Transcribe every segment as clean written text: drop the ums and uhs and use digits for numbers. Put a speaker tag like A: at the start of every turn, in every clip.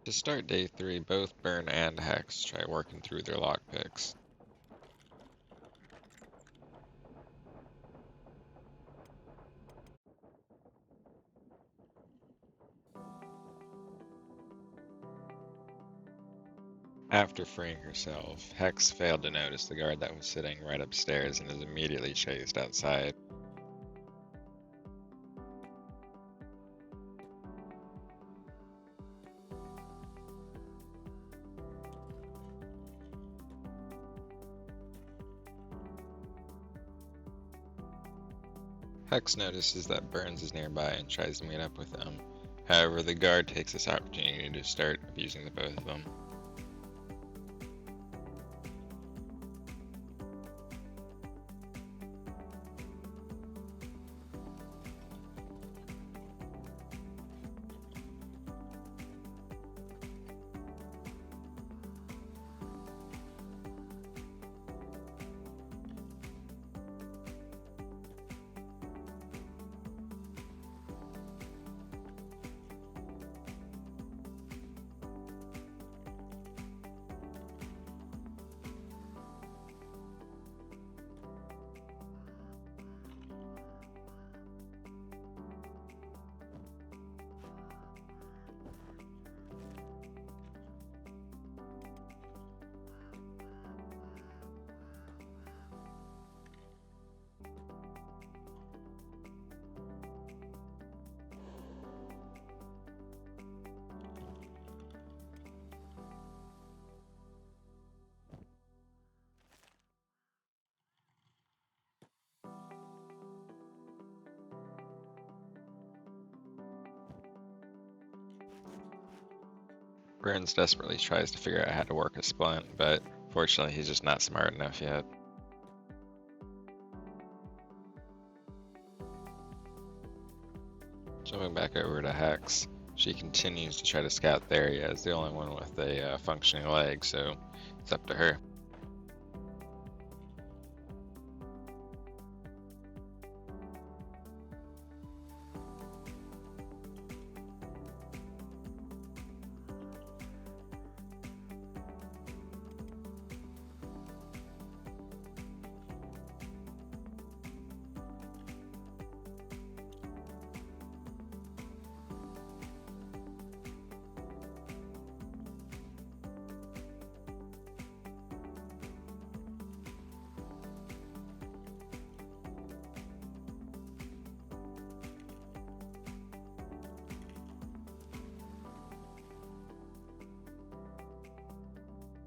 A: To start day 3, both Burn and Hex try working through their lockpicks. After freeing herself, Hex failed to notice the guard that was sitting right upstairs and is immediately chased outside. Hex notices that Burns is nearby and tries to meet up with them. However, the guard takes this opportunity to start abusing the both of them. Burns desperately tries to figure out how to work a splint, but fortunately he's just not smart enough yet. Jumping back over to Hex, she continues to try to scout the area as the only one with a functioning leg, so it's up to her.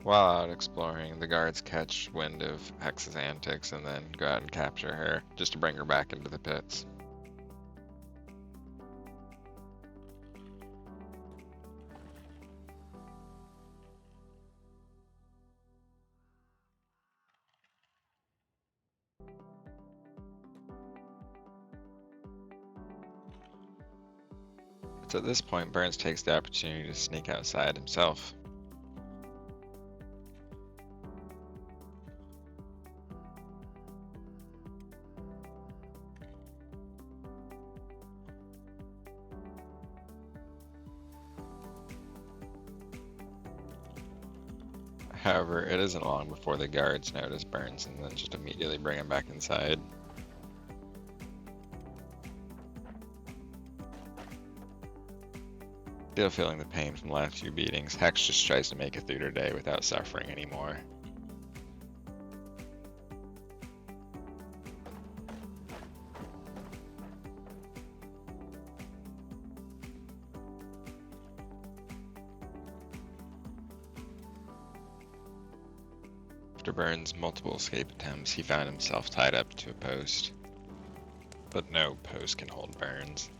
A: While out exploring, the guards catch wind of Hex's antics and then go out and capture her, just to bring her back into the pits. It's at this point Burns takes the opportunity to sneak outside himself. However, it isn't long before the guards notice Burns and then just immediately bring him back inside. Still feeling the pain from the last few beatings, Hex just tries to make it through her day without suffering anymore. After Burns' multiple escape attempts, he found himself tied up to a post. But no post can hold Burns.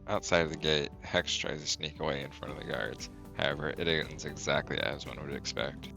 A: Outside of the gate, Hex tries to sneak away in front of the guards. However, it ends exactly as one would expect.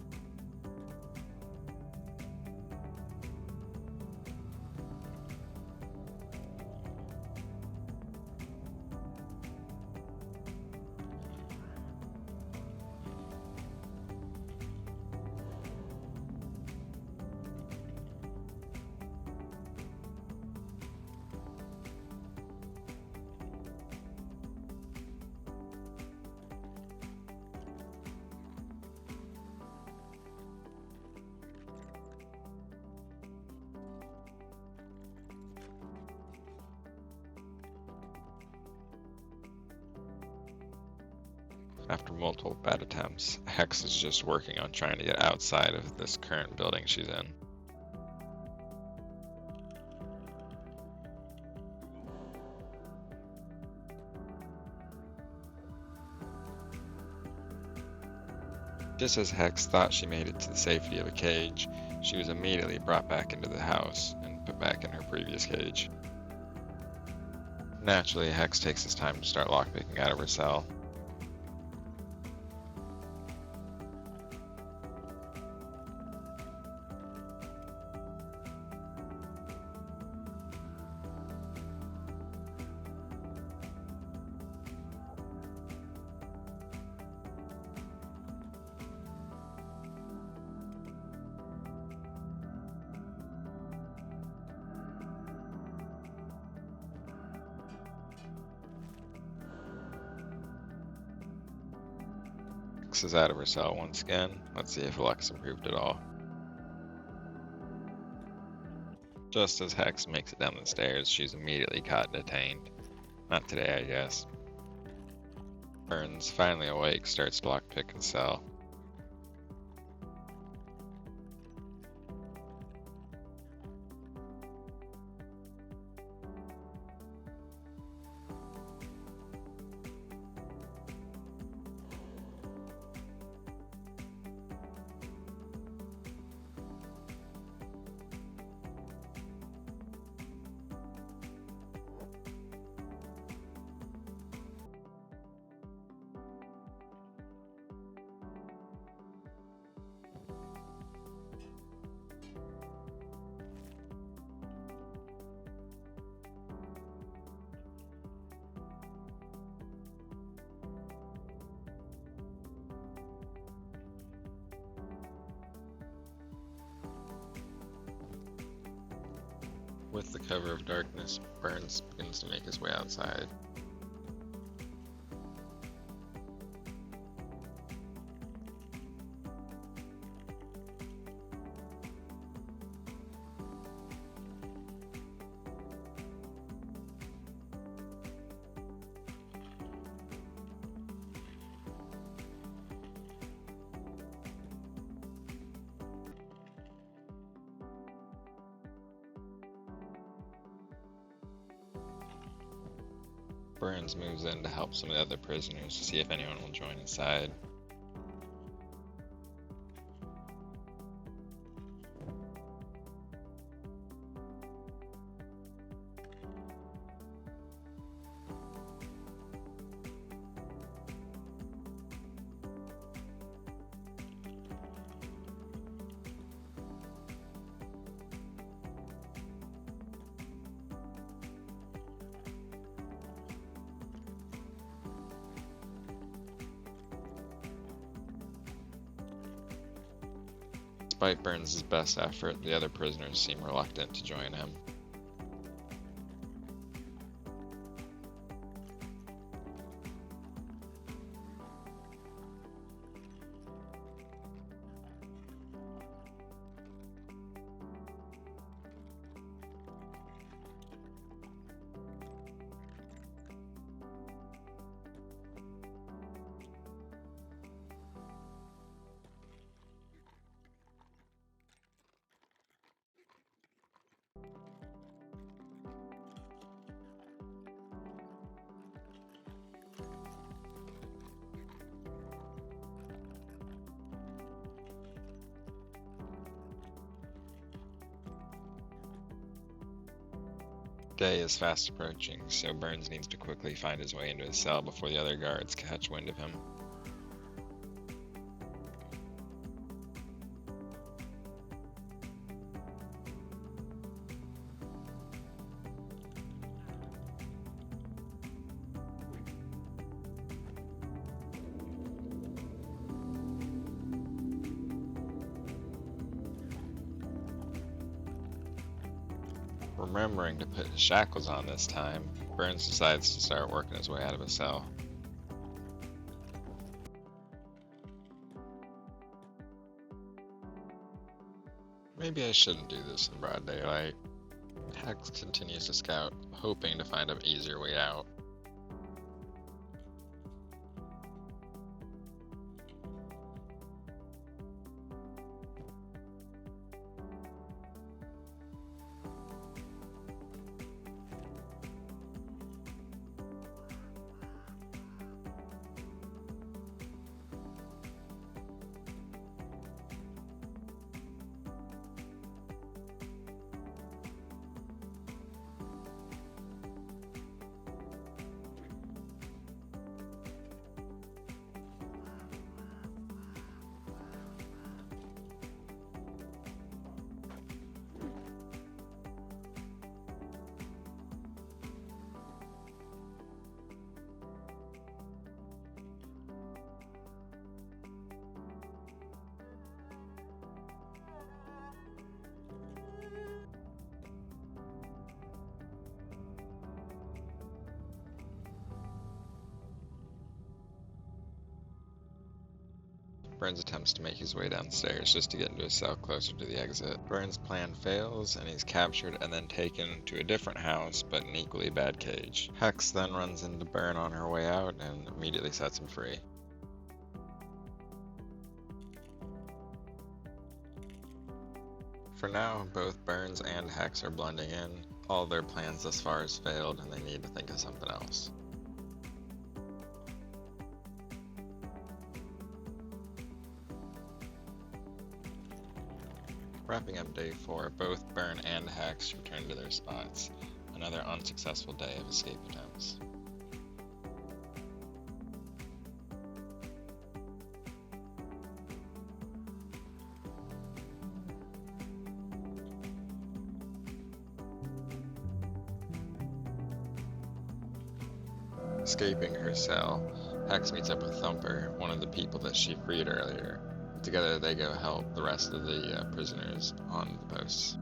A: After multiple bad attempts, Hex is just working on trying to get outside of this current building she's in. Just as Hex thought she made it to the safety of a cage, she was immediately brought back into the house and put back in her previous cage. Naturally, Hex takes his time to start lockpicking out of her cell. Hex is out of her cell once again. Let's see if luck's improved at all. Just as Hex makes it down the stairs, she's immediately caught and detained. Not today, I guess. Burns, finally awake, starts to lockpick his cell. With the cover of darkness, Burns begins to make his way outside. Burns moves in to help some of the other prisoners to see if anyone will join his side. Despite Burns' best effort, the other prisoners seem reluctant to join him. Day is fast approaching, so Burns needs to quickly find his way into his cell before the other guards catch wind of him. Remembering to put his shackles on this time, Burns decides to start working his way out of his cell. Maybe I shouldn't do this in broad daylight. Hex continues to scout, hoping to find an easier way out. Burns attempts to make his way downstairs just to get into his cell closer to the exit. Burns' plan fails, and he's captured and then taken to a different house, but an equally bad cage. Hex then runs into Burn on her way out and immediately sets him free. For now, both Burns and Hex are blending in. All their plans thus far has failed, and they need to think of something else. Wrapping up day 4, both Burn and Hex return to their spots. Another unsuccessful day of escape attempts. Escaping her cell, Hex meets up with Thumper, one of the people that she freed earlier. Together they go help the rest of the prisoners on the posts.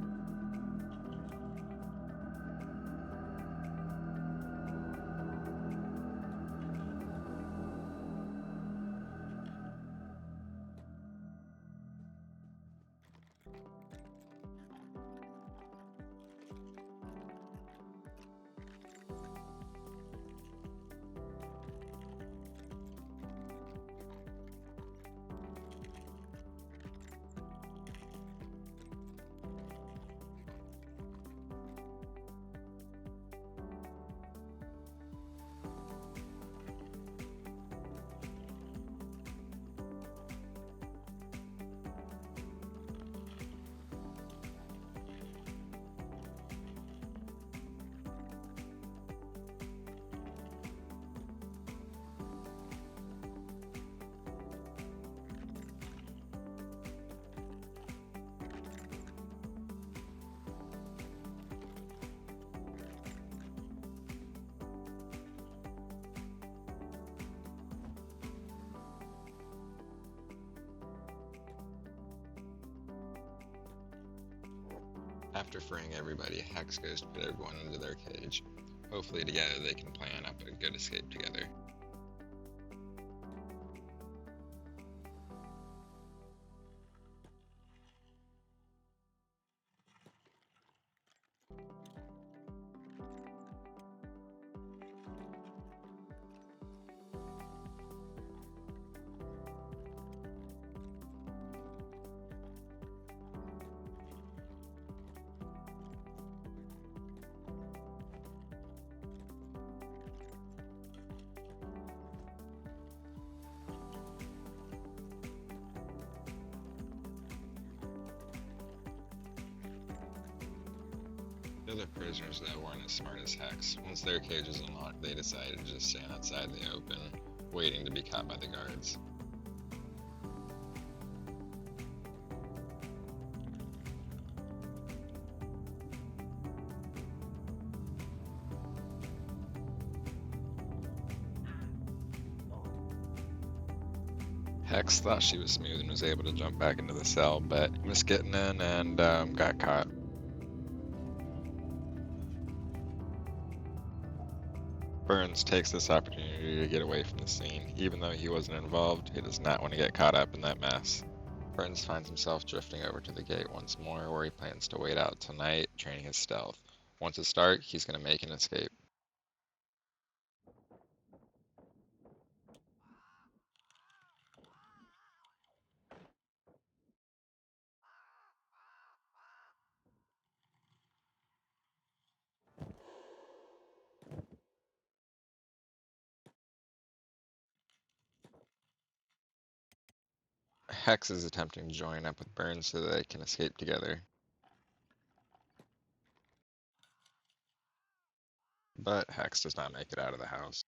A: After freeing everybody, Hex goes to put everyone into their cage. Hopefully together they can plan up a good escape together. The other prisoners, though, weren't as smart as Hex. Once their cage was unlocked, they decided to just stand outside in the open, waiting to be caught by the guards. Hex thought she was smooth and was able to jump back into the cell, but missed getting in and got caught. Burns takes this opportunity to get away from the scene. Even though he wasn't involved, he does not want to get caught up in that mess. Burns finds himself drifting over to the gate once more, where he plans to wait out tonight, training his stealth. Once it's dark, he's going to make an escape. Hex is attempting to join up with Burns so that they can escape together. But Hex does not make it out of the house.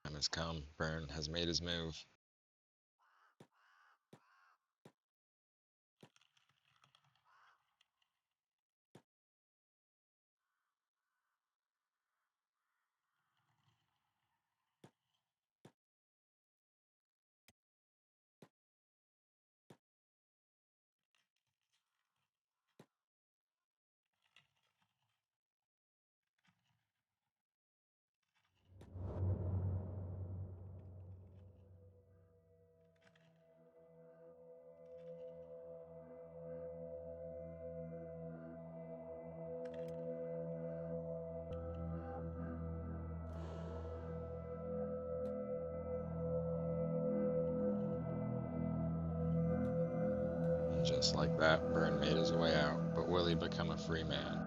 A: Time has come. Burn has made his move. And just like that, Burn made his way out, but will he become a free man?